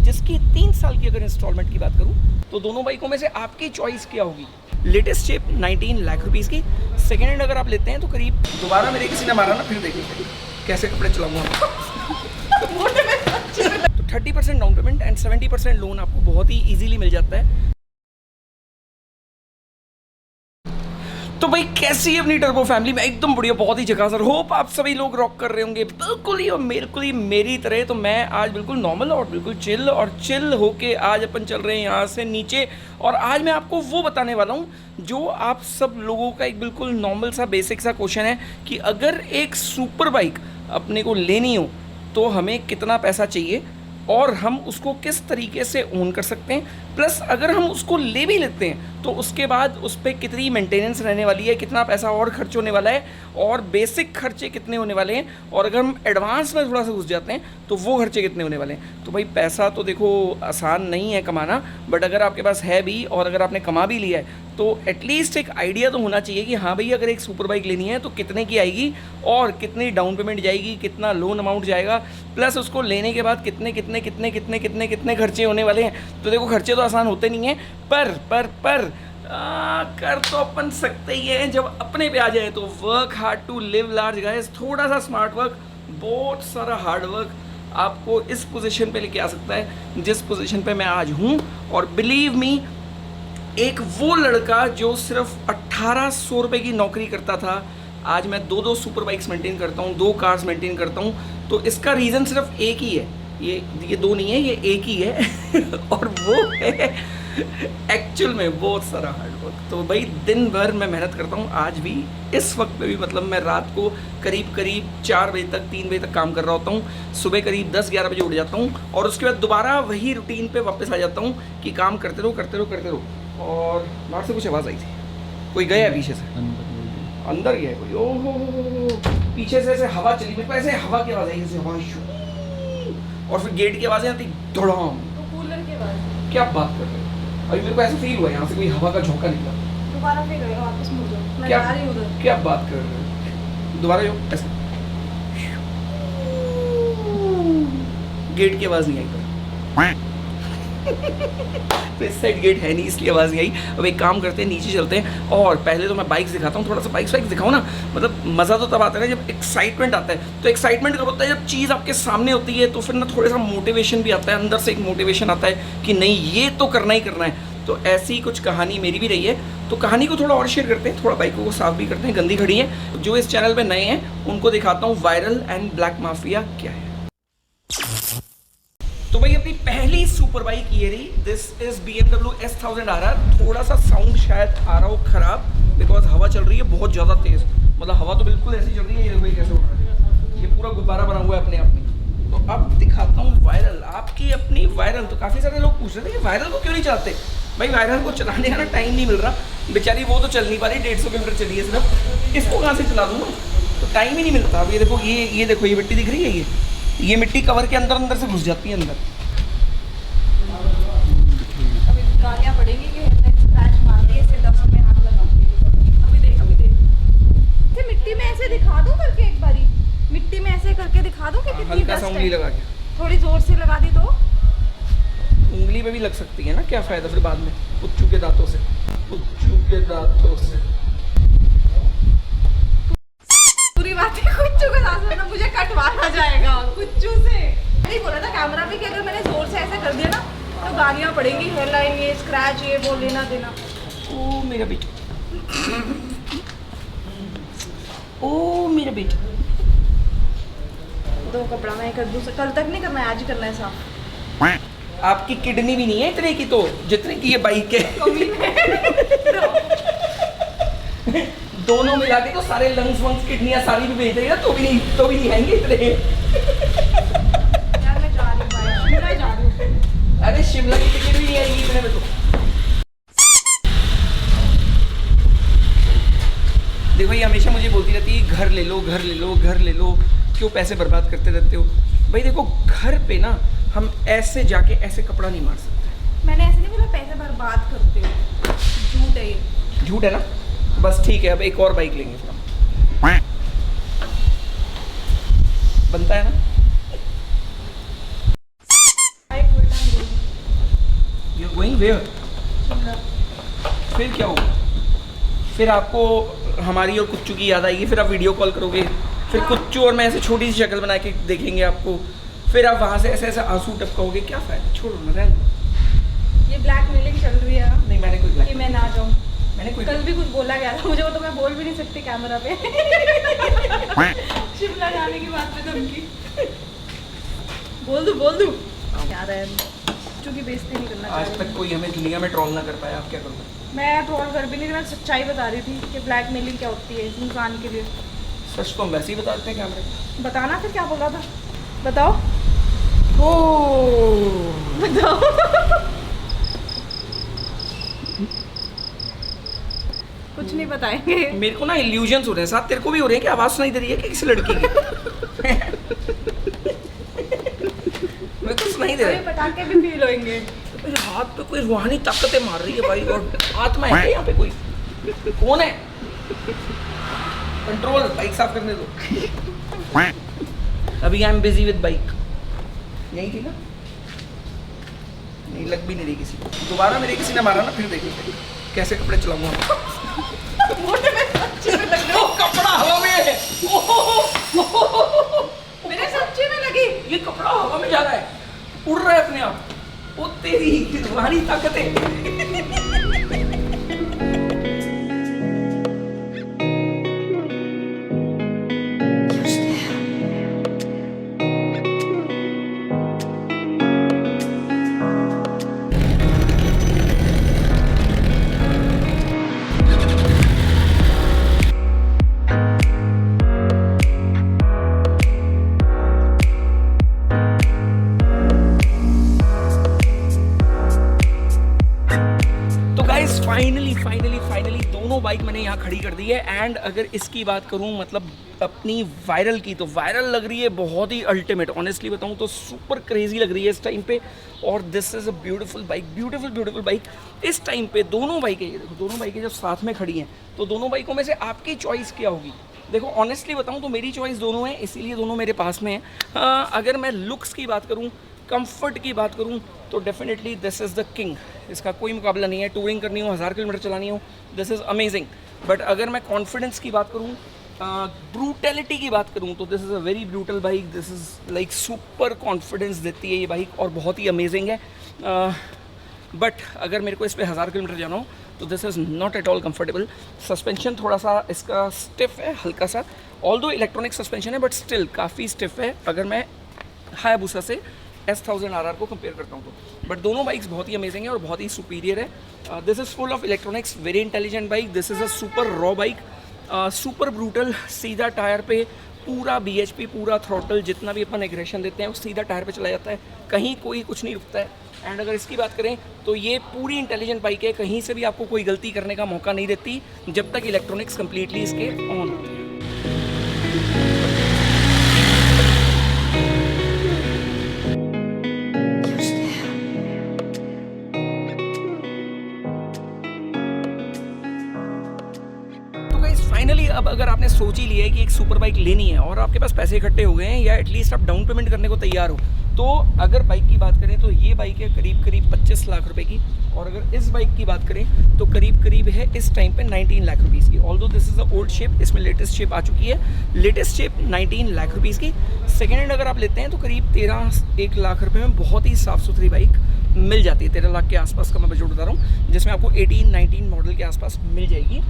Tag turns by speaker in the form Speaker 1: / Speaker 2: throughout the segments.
Speaker 1: जिसकी 3 साल की अगर इंस्टॉलमेंट की बात करूं तो दोनों बाइकों में से आपकी चॉइस क्या होगी। लेटेस्ट शेप 19 लाख रुपीज़ की, सेकेंड हैंड अगर आप लेते हैं तो करीब, दोबारा मेरे किसी ने मारा ना फिर देखिए कैसे कपड़े चलाऊंगा। तो 30% डाउन पेमेंट एंड 70% लोन आपको बहुत ही ईजीली मिल जाता है। तो भाई कैसी है अपनी टर्बो फैमिली में, एकदम बढ़िया, बहुत ही जगह सर। होप आप सभी लोग रॉक कर रहे होंगे बिल्कुल ही और बिल्कुल ही मेरी तरह। तो मैं आज बिल्कुल नॉर्मल और बिल्कुल चिल होके आज अपन चल रहे हैं यहाँ से नीचे। और आज मैं आपको वो बताने वाला हूँ जो आप सब लोगों का एक बिल्कुल नॉर्मल सा बेसिक सा क्वेश्चन है कि अगर एक सुपर बाइक अपने को लेनी हो तो हमें कितना पैसा चाहिए और हम उसको किस तरीके से ओन कर सकते हैं, प्लस अगर हम उसको ले भी लेते हैं तो उसके बाद उस पर कितनी मेंटेनेंस रहने वाली है, कितना पैसा और खर्च होने वाला है और बेसिक खर्चे कितने होने वाले हैं, और अगर हम एडवांस में थोड़ा सा घुस जाते हैं तो वो खर्चे कितने होने वाले हैं। तो भाई पैसा तो देखो आसान नहीं है कमाना, बट अगर आपके पास है भी और अगर आपने कमा भी लिया है तो एटलीस्ट एक आइडिया तो होना चाहिए कि हाँ भाई अगर एक सुपर बाइक लेनी है तो कितने की आएगी और कितनी डाउन पेमेंट जाएगी, कितना लोन अमाउंट जाएगा, प्लस उसको लेने के बाद कितने कितने कितने कितने कितने कितने खर्चे होने वाले हैं। तो देखो खर्चे तो आसान होते नहीं हैं, पर कर तो अपन सकते ही हैं जब अपने पे आ जाए। तो work hard to live large guys, थोड़ा सा स्मार्ट वर्क, बहुत सारा हार्ड वर्क आपको इस पोजीशन पे लेके आ सकता है जिस पोजीशन पे मैं आज हूँ। और बिलीव मी, एक वो लड़का जो सिर्फ 1800 रुपये की नौकरी करता था, आज मैं 2 सुपर बाइक्स मेंटेन करता हूँ, 2 कार्स मेंटेन करता हूँ। तो इसका रीज़न सिर्फ एक ही है, ये 2 नहीं है, ये एक ही है और वो है एक्चुअल में बहुत सारा हार्ड वर्क। तो भाई दिन भर मैं मेहनत करता हूँ, आज भी इस वक्त पे भी, मतलब मैं रात को करीब 4 बजे तक 3 बजे तक काम कर रहा होता हूँ, सुबह करीब 10-11 बजे उठ जाता हूँ और उसके बाद दोबारा वही रूटीन पे वापस आ जाता हूँ कि काम करते रहो। और बाहर से कुछ आवाज़ आई थी, कोई गया पीछे से, अंदर गया कोई, ओहो पीछे से ऐसे हवा चली, मेरे को ऐसे हवा की आवाज़ आई, जैसे हवा शू, और फिर गेट की आवाज़ें आती धड़ाम, कूलर की आवाज़। क्या बात कर रहे हो, अभी मेरे को ऐसा फील हुआ यहाँ से कोई हवा का झोंका निकला। दोबारा फिर गए वापस मुड़ जाओ, मैं जा रही हूं उधर। क्या बात कर रहे हो, दोबारा जो ऐसे गेट की आवाज़ नहीं आई तो इस साइड गेट है नहीं इसलिए आवाज़ नहीं आई। अब एक काम करते हैं, नीचे चलते हैं और पहले तो मैं बाइक्स दिखाता हूँ, थोड़ा सा बाइक्स दिखाऊँ ना, मतलब मज़ा तो तब आता है ना जब एक्साइटमेंट आता है। तो एक्साइटमेंट कब होता है, जब चीज़ आपके सामने होती है तो फिर ना थोड़ा सा मोटिवेशन भी आता है, अंदर से एक मोटिवेशन आता है कि नहीं ये तो करना ही करना है। तो ऐसी कुछ कहानी मेरी भी रही है, तो कहानी को थोड़ा और शेयर करते हैं, थोड़ा बाइकों को साफ भी करते हैं, गंदी खड़ी है। जो इस चैनल पर नए हैं उनको दिखाता हूँ वायरल एंड ब्लैक माफिया क्या है। तो भाई अपनी पहली सुपर बाइक ये रही, this is BMW S1000 RR। थोड़ा सा साउंड शायद आ रहा हो खराब, बिकॉज हवा चल रही है बहुत ज़्यादा तेज़, मतलब हवा तो बिल्कुल ऐसी चल रही है, ये देखो कैसे उड़ रहा है, ये पूरा गुब्बारा बना हुआ है अपने आप में। तो अब दिखाता हूँ वायरल, आपकी अपनी वायरल। तो काफ़ी सारे लोग पूछ रहे थे कि वायरल को क्यों नहीं चलाते। भाई वायरल को चलाने का ना टाइम नहीं मिल रहा, बेचारी वो तो चल नहीं पा रही, 150 किलोमीटर चली है सिर्फ, इसको कहाँ से चला दूँ, तो टाइम ही नहीं मिलता। अब ये देखो, ये देखो, ये मिट्टी दिख रही है, ये मिट्टी कवर के अंदर से घुस जाती है अंदर।
Speaker 2: गालियाँ पड़ेंगी कि स्क्रैच मार दिए, इसे डस्ट में हाथ लगा दिए। अभी देख मिट्टी में ऐसे दिखा दो करके, एक बारी मिट्टी में ऐसे करके दिखा दो कि कितनी
Speaker 1: हल्का
Speaker 2: डस्ट
Speaker 1: सा
Speaker 2: है।
Speaker 1: उंगली लगा के,
Speaker 2: थोड़ी जोर से लगा दी तो
Speaker 1: उंगली पे भी लग सकती है ना, क्या फायदा फिर बाद में कुच्चू के दांतों से,
Speaker 2: पूरी बात है कुच्चू के दांतों से, मुझे कटवाना जाएगा कुच्चू से। नहीं बोला था कैमरा पे कि अगर मैंने जोर से ऐसे कर दिया ना तो गालियाँ पड़ेंगी, हेयरलाइन ये स्क्रैच ये वो लेना देना।
Speaker 1: ओ मेरा बेटा, ओ मेरा बेटा,
Speaker 2: दो कपड़ा मैं कर दूँ, कल तक नहीं करना है, आज ही करना है साफ।
Speaker 1: आपकी किडनी भी नहीं है इतने की, तो जितने की ये बाइक है दोनों मिला के तो सारे लंग्स वंग्स किडनियां सारी भी भेज देगा तो भी नहीं आएंगे इतने।
Speaker 2: यार मैं जा रही हूँ, शिमला जा रही हूँ।
Speaker 1: अरे शिमला की टिकट भी नहीं आएगी इतने में तो। देखो ये हमेशा मुझे बोलती रहती है घर ले लो, घर ले लो, घर ले लो, क्यों पैसे बर्बाद करते रहते हो। भाई देखो घर पे ना हम ऐसे जाके ऐसे कपड़ा नहीं मार सकते।
Speaker 2: मैंने ऐसे नहीं बोला पैसे बर्बाद करते हो, झूठ है ये।
Speaker 1: झूठ है ना, बस ठीक है, अब एक और बाइक लेंगे इसका, बनता है ना। वेयर, फिर क्या होगा? फिर आपको हमारी और कुच्चू की याद आएगी, फिर आप वीडियो कॉल करोगे, फिर कुच्चू और मैं ऐसे छोटी सी शक्ल बना के देखेंगे आपको, फिर आप वहाँ से ऐसे ऐसे आंसू टपकाओगे, क्या फ़ायदा? छोड़ो ना, रहने दो।
Speaker 2: ये ब्लैकमेलिंग चल रही है
Speaker 1: नहीं, मैंने कोई
Speaker 2: कि मैं ना जाऊँ।
Speaker 1: मैंने कोई
Speaker 2: कल भी कुछ बोला गया था मुझे, वो तो मैं बोल भी नहीं सकती कैमरा पे। शिमला जाने की बात पे तो उनकी बोल दूँ यार है, क्योंकि बेइज्जती नहीं करना
Speaker 1: आज
Speaker 2: चाहिए।
Speaker 1: तक कोई हमें दुनिया में ट्रोल ना कर पाया, आप क्या करोगे?
Speaker 2: मैं ट्रोल कर भी नहीं, मैं सच्चाई बता रही थी कि ब्लैकमेलिंग क्या होती है इंसान के लिए।
Speaker 1: सच तो हम वैसे ही बता देते हैं कैमरे पे।
Speaker 2: बताना फिर क्या बोला था, बताओ बताओ। कुछ नहीं बताएंगे।
Speaker 1: मेरे को ना इल्यूजन्स हो रहे हैं, साथ तेरे को भी हो रहे हैं कि आवाज़ सुनाई दे रही है कि किसी लड़की की? मेरे को सुनाई दे रहा
Speaker 2: अरे
Speaker 1: है।
Speaker 2: पटाखे भी फील होंगे।
Speaker 1: मेरे हाथ पे कोई रूहानी ताकतें मार रही है भाई, और आत्मा है क्या यहाँ पे? कोई कौन है? कंट्रोल, बाइक साफ करने दो। अभी I am busy with bike. यही थी ना? नहीं, लग भी नहीं रही किसी को। दोबारा मेरे किसी ने मारा ना, फिर देखिए कैसे कपड़े चलाऊंगा।
Speaker 2: मोटे में सच्ची में लग रहा
Speaker 1: ओ, कपड़ा हवा में है।
Speaker 2: मेरे सच्ची में लगी।
Speaker 1: ये कपड़ा हवा में जा रहा है, उड़ रहा है अपने आप। ओ तेरी रूहानी ताकतें। फाइनली दोनों बाइक मैंने यहाँ खड़ी कर दी है। एंड अगर इसकी बात करूँ मतलब अपनी वायरल की, तो वायरल लग रही है बहुत ही अल्टीमेट। ऑनेस्टली बताऊँ तो सुपर क्रेजी लग रही है इस टाइम पे। और this is a beautiful bike, beautiful bike. इस टाइम पे दोनों बाइकें, ये देखो दोनों बाइकें जब साथ में खड़ी हैं, तो दोनों बाइकों में से आपकी चॉइस क्या होगी? देखो ऑनेस्टली बताऊँ तो मेरी चॉइस दोनों है, इसीलिए दोनों मेरे पास में है। अगर मैं लुक्स की बात करूँ, कंफर्ट की बात करूं, तो definitely this is the king. इसका कोई मुकाबला नहीं है। टूरिंग करनी हो, 1000 किलोमीटर चलानी हो, दिस इज़ अमेजिंग। बट अगर मैं कॉन्फिडेंस की बात करूं, ब्रूटैलिटी की बात करूं, तो this is a very brutal bike. This is like super confidence देती है ये बाइक, और बहुत ही अमेजिंग है। बट अगर मेरे को इस पर 1000 किलोमीटर जाना हो, तो this is not at all comfortable. Suspension थोड़ा सा इसका स्टिफ है, हल्का सा, ऑल्दो इलेक्ट्रॉनिक सस्पेंशन है, बट स्टिल काफ़ी स्टिफ है अगर मैं हायाबुसा से S1000 RR को कंपेयर करता हूँ तो। बट दोनों बाइक्स बहुत ही अमेजिंग है और बहुत ही सुपीरियर है। This is full of electronics, very intelligent bike. This is a super raw bike, super brutal, सीधा टायर पे, पूरा BHP, पूरा थ्रॉटल, जितना भी अपन एग्रेशन देते हैं वो सीधा टायर पे चला जाता है, कहीं कोई कुछ नहीं रुकता है। एंड अगर इसकी बात करें तो ये पूरी इंटेलिजेंट बाइक है, कहीं से भी आपको कोई गलती करने का मौका नहीं देती जब तक इलेक्ट्रॉनिक्स कम्प्लीटली इसके ऑन होते हैं। फाइनली अब अगर आपने सोच ही लिया है कि एक सुपर बाइक लेनी है और आपके पास पैसे इकट्ठे हो गए हैं, या एटलीस्ट आप डाउन पेमेंट करने को तैयार हो, तो अगर बाइक की बात करें तो ये बाइक है करीब 25 लाख रुपए की। और अगर इस बाइक की बात करें तो करीब है इस टाइम पे 19 लाख रुपीज़ की। Although this is a old shape, इसमें लेटेस्ट शेप आ चुकी है। लेटेस्ट शेप 19 लाख रुपीज़ की। सेकेंड हैंड अगर आप लेते हैं तो करीब 13-1 लाख रुपये में बहुत ही साफ़ सुथरी बाइक मिल जाती है। 13 लाख के आसपास का मैं बजट बता रहा हूँ, जिसमें आपको 18-19 मॉडल के आसपास मिल जाएगी।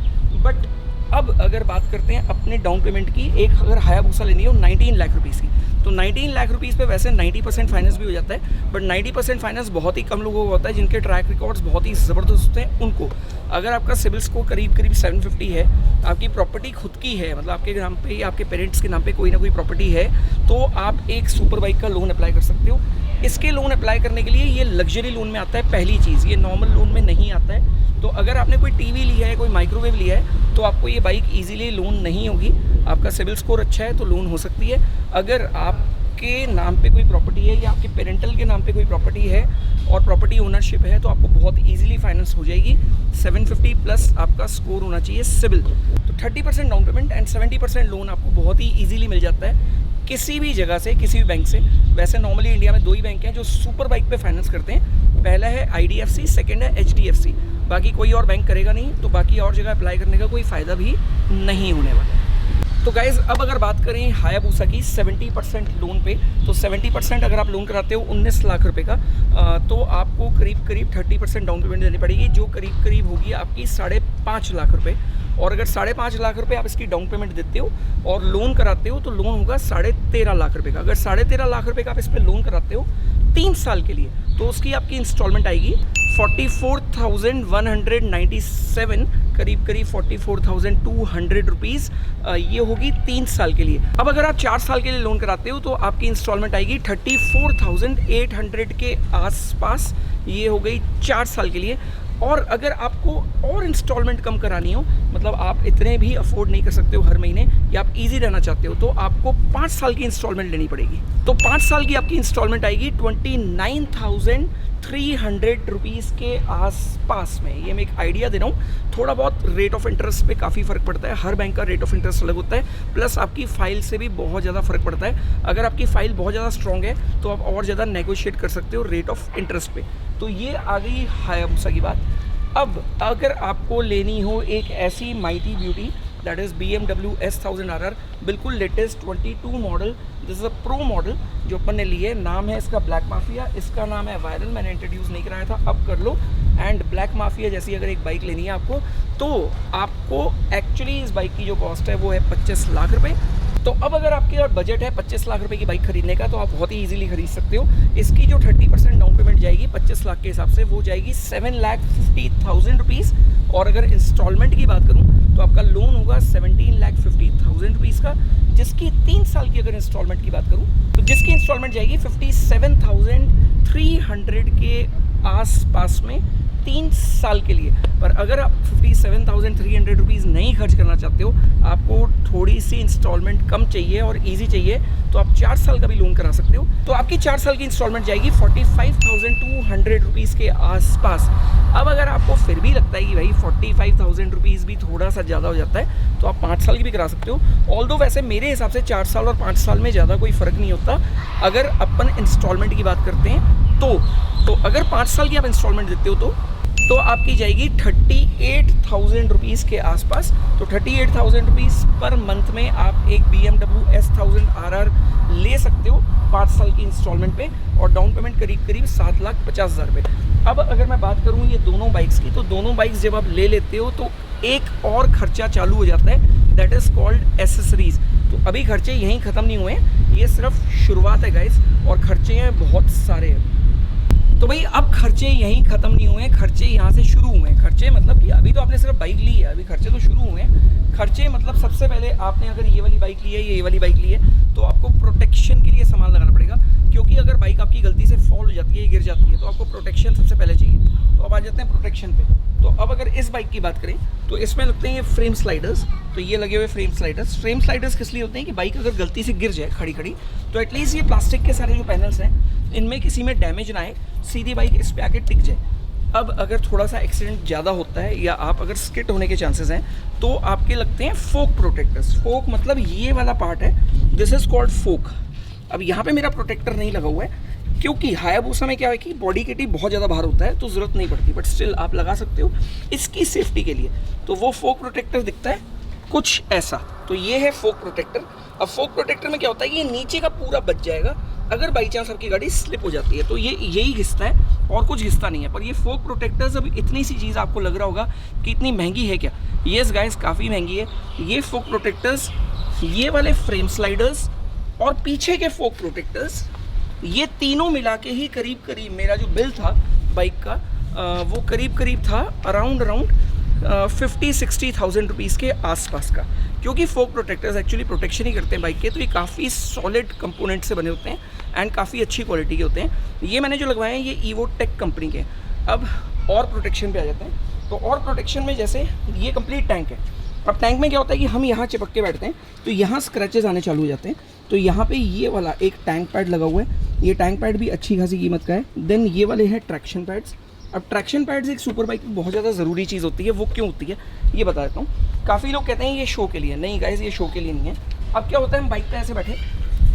Speaker 1: बट अब अगर बात करते हैं अपने डाउन पेमेंट की, एक अगर हायाबुसा लेनी हो 19 लाख रुपीज़ की, तो 19 लाख रुपीज़ पे वैसे 90% फाइनेंस भी हो जाता है। बट 90% फाइनेंस बहुत ही कम लोगों को होता है जिनके ट्रैक रिकॉर्ड्स बहुत ही ज़बरदस्त होते हैं उनको। अगर आपका सिविल स्कोर करीब 750 है, आपकी प्रॉपर्टी खुद की है, मतलब आपके नाम पे या आपके पेरेंट्स के नाम पे कोई ना कोई प्रॉपर्टी है, तो आप एक सुपर बाइक का लोन अप्लाई कर सकते हो। इसके लोन अप्लाई करने के लिए ये लग्जरी लोन में आता है पहली चीज़, ये नॉर्मल लोन में नहीं आता है। तो अगर आपने कोई टीवी लिया है, कोई माइक्रोवेव लिया है, तो आपको ये बाइक इजीली लोन नहीं होगी। आपका सिविल स्कोर अच्छा है तो लोन हो सकती है। अगर आपके नाम पे कोई प्रॉपर्टी है या आपके पेरेंटल के नाम पे कोई प्रॉपर्टी है और प्रॉपर्टी ओनरशिप है, तो आपको बहुत इजीली फाइनेंस हो जाएगी। 750 प्लस आपका स्कोर होना चाहिए सिविल। तो 30% डाउन पेमेंट एंड 70% लोन आपको बहुत ही ईजिली मिल जाता है किसी भी जगह से, किसी भी बैंक से। वैसे नॉर्मली इंडिया में 2 ही बैंक हैं जो सुपर बाइक पे फाइनेंस करते हैं, पहला है IDFC, सेकंड है HDFC, बाकी कोई और बैंक करेगा नहीं, तो बाकी और जगह अप्लाई करने का कोई फ़ायदा भी नहीं होने वाला है। तो गाइज़ अब अगर बात करें हायाबूसा की 70% लोन पे, तो 70% अगर आप लोन कराते हो 19 लाख रुपए का, तो आपको करीब 30% डाउन पेमेंट देनी पड़ेगी, जो करीब होगी आपकी 5.5 लाख रुपए। और अगर 5.5 लाख रुपए आप इसकी डाउन पेमेंट देते हो और लोन कराते हो तो लोन होगा 13.5 लाख रुपए का। अगर 13.5 लाख रुपए का आप इस पर लोन कराते हो 3 साल के लिए, तो उसकी आपकी इंस्टॉलमेंट आएगी 44,197, करीब 44,200 रुपीज़, ये होगी 3 साल के लिए। अब अगर आप 4 साल के लिए लोन कराते हो तो आपकी इंस्टॉलमेंट आएगी 34,800 के आसपास, ये हो गई 4 साल के लिए। और अगर आपको और इंस्टॉलमेंट कम करानी हो, मतलब आप इतने भी अफोर्ड नहीं कर सकते हो हर महीने, या आप इजी रहना चाहते हो, तो आपको 5 साल की इंस्टॉलमेंट लेनी पड़ेगी। तो 5 साल की आपकी इंस्टॉलमेंट आएगी 29,300 रुपीज़ के आसपास में। ये मैं एक आइडिया दे रहा हूँ, थोड़ा बहुत रेट ऑफ इंटरेस्ट पे काफ़ी फ़र्क पड़ता है, हर बैंक का रेट ऑफ इंटरेस्ट अलग होता है, प्लस आपकी फ़ाइल से भी बहुत ज़्यादा फ़र्क पड़ता है। अगर आपकी फ़ाइल बहुत ज़्यादा स्ट्रॉन्ग है तो आप और ज़्यादा नेगोशिएट कर सकते हो रेट ऑफ इंटरेस्ट पे। तो ये आ गई हायाबूसा की बात। अब अगर आपको लेनी हो एक ऐसी mighty beauty, that is BMW S1000 RR, बिल्कुल latest 22 model, this is a pro model जो अपन ने ली है। नाम है इसका ब्लैक माफिया, इसका नाम है वायरल, मैंने इंट्रोड्यूस नहीं कराया था, अब कर लो। एंड ब्लैक माफिया जैसी अगर एक बाइक लेनी है आपको, तो आपको एक्चुअली इस बाइक की जो कॉस्ट है वो है 25 लाख रुपये। तो अब अगर आपके बजट है 25 लाख रुपए की बाइक खरीदने का, तो आप बहुत ही इजीली खरीद सकते हो। इसकी जो 30% डाउन पेमेंट जाएगी 25 लाख के हिसाब से, वो जाएगी 7,50,000 रुपीज़। और अगर इंस्टॉलमेंट की बात करूं तो आपका लोन होगा 17,50,000 रुपीज़ का, जिसकी 3 साल की अगर इंस्टॉलमेंट की बात करूं तो जिसकी इंस्टॉलमेंट जाएगी 57,300 के आसपास में 3 साल के लिए। पर अगर आप 57,300 रुपीज़ नहीं खर्च करना चाहते हो, आपको थोड़ी सी इंस्टॉलमेंट कम चाहिए और इजी चाहिए, तो आप 4 साल का भी लोन करा सकते हो। तो आपकी 4 साल की इंस्टॉलमेंट जाएगी 45,200 रुपीज़ के आसपास। अब अगर आपको फिर भी लगता है कि भाई 45,000 रुपीज़ भी थोड़ा सा ज़्यादा हो जाता है, तो आप 5 साल की भी करा सकते हो। ऑल्दो वैसे मेरे हिसाब से 4 साल और 5 साल में ज़्यादा कोई फ़र्क नहीं होता अगर अपन इंस्टॉलमेंट की बात करते हैं। तो अगर 5 साल की आप इंस्टॉलमेंट देते हो तो आपकी जाएगी 38,000 रुपीज़ के आसपास। तो 38,000 रुपीज़ पर मंथ में आप एक BMW S1000 RR ले सकते हो 5 साल की इंस्टॉलमेंट पे, और डाउन पेमेंट करीब 7,50,000 रुपये। अब अगर मैं बात करूँ ये दोनों बाइक्स की, तो दोनों बाइक्स जब आप ले लेते हो तो एक और खर्चा चालू हो जाता है, दैट इज़ कॉल्ड एसेसरीज़। तो अभी खर्चे यहीं ख़त्म नहीं हुए हैं, ये सिर्फ शुरुआत है गाइस, और खर्चे हैं बहुत सारे हैं। तो भाई अब खर्चे यहीं ख़त्म नहीं हुए, खर्चे यहाँ से शुरू हुए हैं। खर्चे मतलब कि अभी तो आपने सिर्फ बाइक ली है, अभी खर्चे तो शुरू हुए हैं। खर्चे मतलब सबसे पहले आपने अगर ये वाली बाइक ली है, ये वाली बाइक ली है, तो आपको प्रोटेक्शन के लिए सामान लगाना पड़ेगा, क्योंकि अगर बाइक आपकी गलती से फॉल हो जाती है, गिर जाती है, तो आपको प्रोटेक्शन सबसे पहले चाहिए। तो अब आ जाते हैं प्रोटेक्शन पे। तो अब अगर इस बाइक की बात करें तो इसमें लगते हैं ये फ्रेम स्लाइडर्स। तो ये लगे हुए फ्रेम स्लाइडर्स किस लिए होते हैं कि बाइक अगर गलती से गिर जाए खड़ी तो एटलीस्ट ये प्लास्टिक के सारे जो पैनल्स हैं इनमें किसी में डैमेज ना आए, सीधी बाइक इस पे आके टिक जाए। अब अगर थोड़ा सा एक्सीडेंट ज़्यादा होता है या आप अगर स्किट होने के चांसेस हैं, तो आपके लगते हैं फोक प्रोटेक्टर्स। फोक मतलब ये वाला पार्ट है, दिस इज़ कॉल्ड फोक। अब यहाँ पे मेरा प्रोटेक्टर नहीं लगा हुआ है, क्योंकि हायाबूसा में क्या है कि बॉडी किट बहुत ज़्यादा भार होता है, तो ज़रूरत नहीं पड़ती, बट स्टिल आप लगा सकते हो इसकी सेफ्टी के लिए। तो वो फोक प्रोटेक्टर दिखता है कुछ ऐसा, तो ये है फोक प्रोटेक्टर। अब फोक प्रोटेक्टर में क्या होता है, ये नीचे का पूरा बच जाएगा अगर बाई चांस आपकी गाड़ी स्लिप हो जाती है, तो ये यही घिसता है और कुछ घिसता नहीं है। पर ये फोक प्रोटेक्टर्स, अब इतनी सी चीज़ आपको लग रहा होगा कि इतनी महंगी है क्या? येस गाइस, काफ़ी महंगी है। ये फोक प्रोटेक्टर्स, ये वाले फ्रेम स्लाइडर्स और पीछे के फोक प्रोटेक्टर्स, ये तीनों मिला के ही करीब मेरा जो बिल था बाइक का, वो करीब था अराउंड 50-60,000 रुपीज़ के आसपास का। क्योंकि फोक प्रोटेक्टर्स एक्चुअली प्रोटेक्शन ही करते हैं बाइक के, तो ये काफ़ी सॉलिड कंपोनेंट से बने होते हैं एंड काफ़ी अच्छी क्वालिटी के होते हैं। ये मैंने जो लगवाए हैं ये ईवोटेक कंपनी के। अब और प्रोटेक्शन पे आ जाते हैं। तो और प्रोटेक्शन में जैसे ये कंप्लीट टैंक है। अब टैंक में क्या होता है कि हम यहाँ चिपक के बैठते हैं तो यहाँ स्क्रैचेस आने चालू हो जाते हैं। तो यहाँ पे ये वाला एक टैंक पैड लगा हुआ है, ये टैंक पैड भी अच्छी खासी कीमत का है। देन ये वाले हैं ट्रैक्शन पैड्स। अब ट्रैक्शन पैड्स एक सुपर बाइक में बहुत ज़्यादा ज़रूरी चीज़ होती है। वो क्यों होती है ये बता देता हूँ। काफ़ी लोग कहते हैं ये शो के लिए, नहीं गाइस, ये शो के लिए नहीं है। अब क्या होता है, हम बाइक पे ऐसे बैठे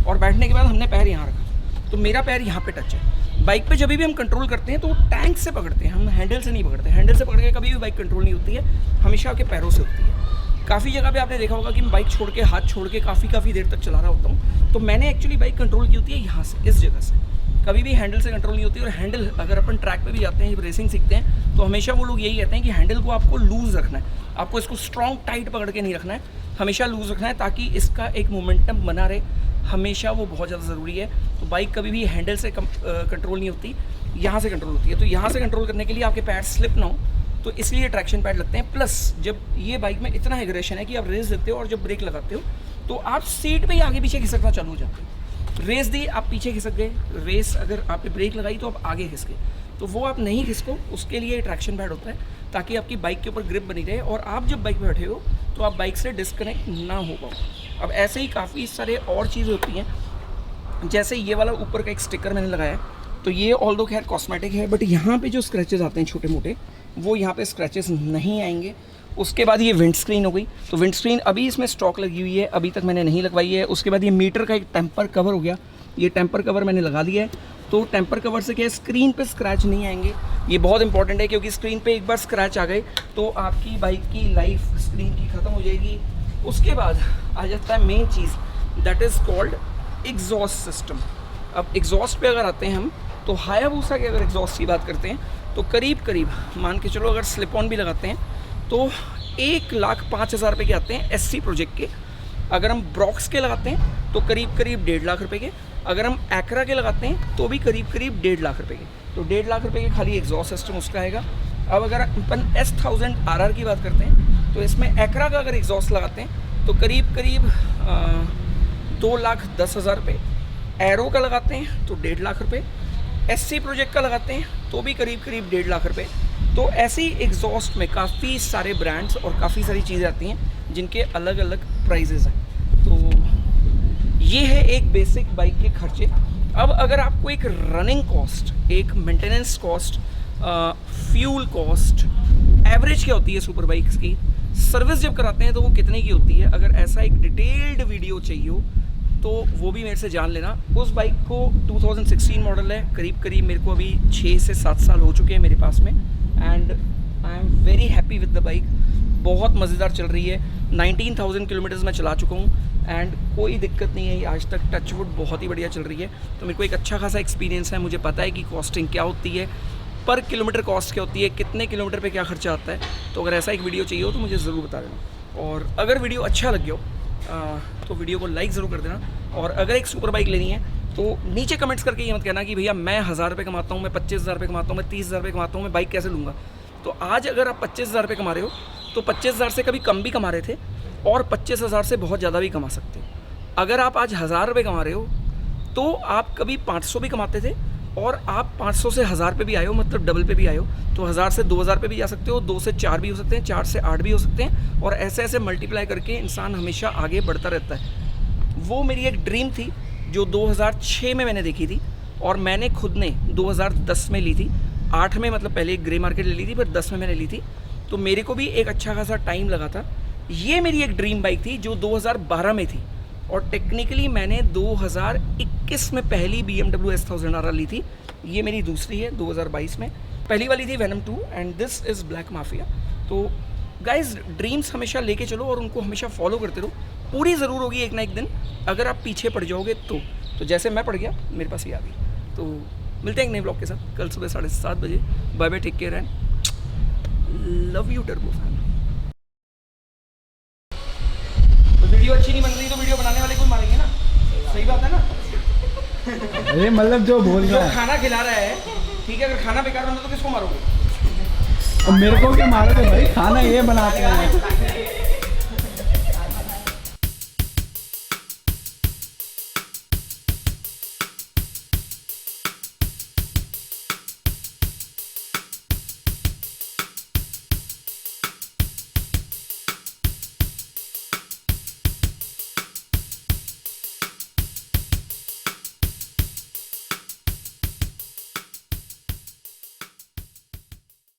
Speaker 1: और बैठने के बाद हमने पैर यहाँ रखा, तो मेरा पैर यहाँ पे टच है, बाइक पे जब भी हम कंट्रोल करते हैं तो टैंक से पकड़ते हैं, हम हैंडल से नहीं पकड़ते। हैंडल से पकड़ के कभी भी बाइक कंट्रोल नहीं होती है, हमेशा आपके पैरों से होती है। काफ़ी जगह पे आपने देखा होगा कि मैं बाइक छोड़ के, हाथ छोड़ के काफ़ी देर तक चला रहा होता हूँ, तो मैंने एक्चुअली बाइक कंट्रोल की होती है यहाँ से, इस जगह से। कभी भी हैंडल से कंट्रोल नहीं होती। और हैंडल, अगर अपन ट्रैक पे भी जाते हैं, जब रेसिंग सीखते हैं, तो हमेशा वो लोग यही कहते हैं कि हैंडल को आपको लूज़ रखना है, आपको इसको स्ट्रॉन्ग टाइट पकड़ के नहीं रखना है, हमेशा लूज़ रखना है, ताकि इसका एक मोमेंटम बना रहे, हमेशा वो बहुत ज़्यादा ज़रूरी है। तो बाइक कभी भी हैंडल से कंट्रोल नहीं होती, यहाँ से कंट्रोल होती है। तो यहाँ से कंट्रोल करने के लिए आपके पैर स्लिप ना हो, तो इसलिए ट्रैक्शन पैड लगते हैं। प्लस जब ये बाइक में इतना एग्रेशन है कि आप रेस देते हो और जब ब्रेक लगाते हो तो आप सीट पे ही आगे पीछे खिसकना चालू हो जाते हो। रेस दी, आप पीछे खिसक गए, रेस अगर आपने ब्रेक लगाई तो आप आगे खिसके, तो वो आप नहीं खिसको, उसके लिए ट्रैक्शन पैड होता है, ताकि आपकी बाइक के ऊपर ग्रिप बनी रहे और आप जब बाइक पे बैठे हो तो आप बाइक से डिस्कनेक्ट ना हो पाओ। अब ऐसे ही काफ़ी सारे और चीज़ें होती हैं, जैसे ये वाला ऊपर का एक स्टिकर मैंने लगाया, तो ये ऑल दो खैर कॉस्मेटिक है, बट यहाँ पे जो स्क्रैचेस आते हैं छोटे मोटे, वो यहाँ पे स्क्रैचेस नहीं आएंगे। उसके बाद ये विंड स्क्रीन हो गई, तो विंड स्क्रीन अभी इसमें स्टॉक लगी हुई है, अभी तक मैंने नहीं लगवाई है। उसके बाद ये मीटर का एक टेम्पर कवर हो गया, ये टेम्पर कवर मैंने लगा दिया है। तो टेम्पर कवर से क्या है, स्क्रीन पे स्क्रैच नहीं आएंगे, ये बहुत इंपॉर्टेंट है, क्योंकि स्क्रीन पे एक बार स्क्रैच आ गए तो आपकी बाइक की लाइफ स्क्रीन की ख़त्म हो जाएगी। उसके बाद आ जाता है main cheese, that is called exhaust system. अब एग्जॉस्ट पे अगर आते हैं हम, तो हायाबूसा के अगर एग्जॉस्ट की बात करते हैं तो करीब मान के चलो, अगर स्लिप ऑन भी लगाते हैं तो 1,05,000 रुपये के आते हैं SC प्रोजेक्ट के। अगर हम ब्रॉक्स के लगाते हैं तो करीब 1.5 लाख रुपए के। अगर हम एक्रा के लगाते हैं तो भी करीब 1.5 लाख रुपए के। तो 1.5 लाख रुपए के खाली एग्जॉस्ट सिस्टम उसका आएगा। अब अगर अपन S1000 RR की बात करते हैं तो इसमें एक्रा का अगर एग्जॉस्ट लगाते हैं तो करीब 2,10,000 रुपये। एरो का लगाते हैं तो 1.5 लाख रुपये। SC प्रोजेक्ट का लगाते हैं तो भी करीब 1.5 लाख रुपये। तो ऐसे ही एग्जॉस्ट में काफ़ी सारे ब्रांड्स और काफ़ी सारी चीज़ें आती हैं जिनके अलग अलग प्राइजेज़ हैं। तो ये है एक बेसिक बाइक के खर्चे। अब अगर आपको एक रनिंग कॉस्ट, एक maintenance cost, fuel cost, average क्या होती है सुपर बाइक्स की, सर्विस जब कराते हैं तो वो कितने की होती है, अगर ऐसा एक डिटेल्ड वीडियो चाहिए हो तो वो भी मेरे से जान लेना। उस बाइक को 2016 मॉडल है, करीब मेरे को अभी 6 से 7 साल हो चुके हैं मेरे पास में, and I am very happy with the bike. बहुत मज़ेदार चल रही है। 19,000 किलोमीटर्स मैं चला चुका हूँ एंड कोई दिक्कत नहीं है आज तक, टचवुड बहुत ही बढ़िया चल रही है। तो मेरे को एक अच्छा खासा एक्सपीरियंस है, मुझे पता है कि कॉस्टिंग क्या होती है, पर किलोमीटर कॉस्ट क्या होती है, कितने किलोमीटर पे क्या खर्चा आता है। तो अगर ऐसा एक वीडियो चाहिए हो तो मुझे ज़रूर बता देना, और अगर वीडियो अच्छा लग गया हो तो वीडियो को लाइक ज़रूर कर देना। और अगर एक सुपर बाइक लेनी है तो नीचे कमेंट्स करके ये मत कहना कि भैया मैं 1,000 रुपये कमाता हूँ, मैं 25,000 रुपये कमाता हूँ, मैं 30,000 रुपये कमाता हूँ, मैं बाइक कैसे लूँगा। तो आज अगर आप 25,000 रुपये कमा रहे हो तो 25,000 से कभी कम भी कमा रहे थे और 25,000 से बहुत ज़्यादा भी कमा सकते हो। अगर आप आज 1,000 रुपये कमा रहे हो तो आप कभी 500 भी कमाते थे और आप 500 से 1,000 पे भी आए हो, मतलब डबल पे भी आए हो। तो 1,000 से 2,000 पे भी जा सकते हो, 2 से 4 भी हो सकते हैं, 4 से 8 भी हो सकते हैं, और ऐसे ऐसे मल्टीप्लाई करके इंसान हमेशा आगे बढ़ता रहता है। वो मेरी एक ड्रीम थी जो 2006 में मैंने देखी थी, और मैंने खुद ने 2010 में ली थी। 8 में मतलब पहले एक ग्रे मार्केट ले ली थी, पर 10 में मैंने ली थी। तो मेरे को भी एक अच्छा खासा टाइम लगा था। ये मेरी एक ड्रीम बाइक थी जो 2012 में थी, और टेक्निकली मैंने 2021 में पहली BMW S1000 RR ली थी। ये मेरी दूसरी है 2022 में। पहली वाली थी venom 2 and this is black mafia. तो गाइज, ड्रीम्स हमेशा लेके चलो और उनको हमेशा फॉलो करते रहो, पूरी ज़रूर होगी एक ना एक दिन। अगर आप पीछे पड़ जाओगे तो जैसे मैं पड़ गया, मेरे पास ये आ गई। तो मिलते हैं एक नए ब्लॉग के साथ कल सुबह 7:30 बजे। Bye bye, take care and love you turbo fan. तो वीडियो अच्छी नहीं बन रही तो वीडियो बनाने वाले को मारेंगे ना, सही बात है ना।
Speaker 3: अरे मतलब जो बोल रहा है,
Speaker 1: खाना खिला रहा है, ठीक है, अगर खाना बेकार बना तो किसको मारोगे?
Speaker 3: अब मेरे को क्या मारोगे भाई, खाना ये बनाते हैं।